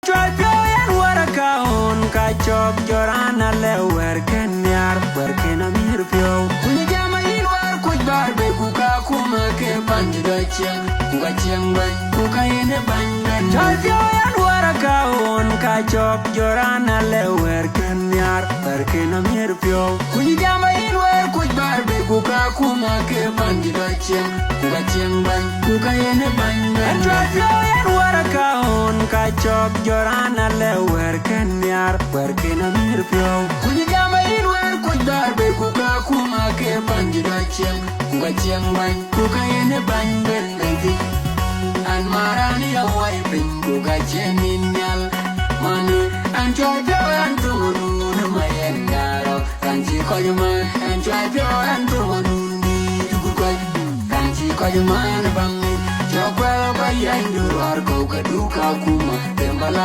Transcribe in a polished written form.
Enjoy and warakaon kachok jorana le werken yar werken amir pio kuni jama in war kuj barbe kuka kuma ke banjida cheng kuka cheng ban kuka ine banben enjoy and warakaon kachok jorana le werken yar werken amir pio kuni jama in war kuj barbe kuka kuma ke banjida cheng kuka cheng ban kuka ine banben enjoy and warakaon kachok jorana le werken yar werken amir pio kuni jama in wer kuj barbe kuka kuma ke banjida cheng kuka cheng ban kuka ine banben lady an marani ya wai pin kuka cheng in nyal mani an joy pio an tunu na mayengaro kanchi kojuma an joy pio an tunu ni kuka kanchi kojuma na bangi chokwelo ba yandu ar kuka duka kuma tembala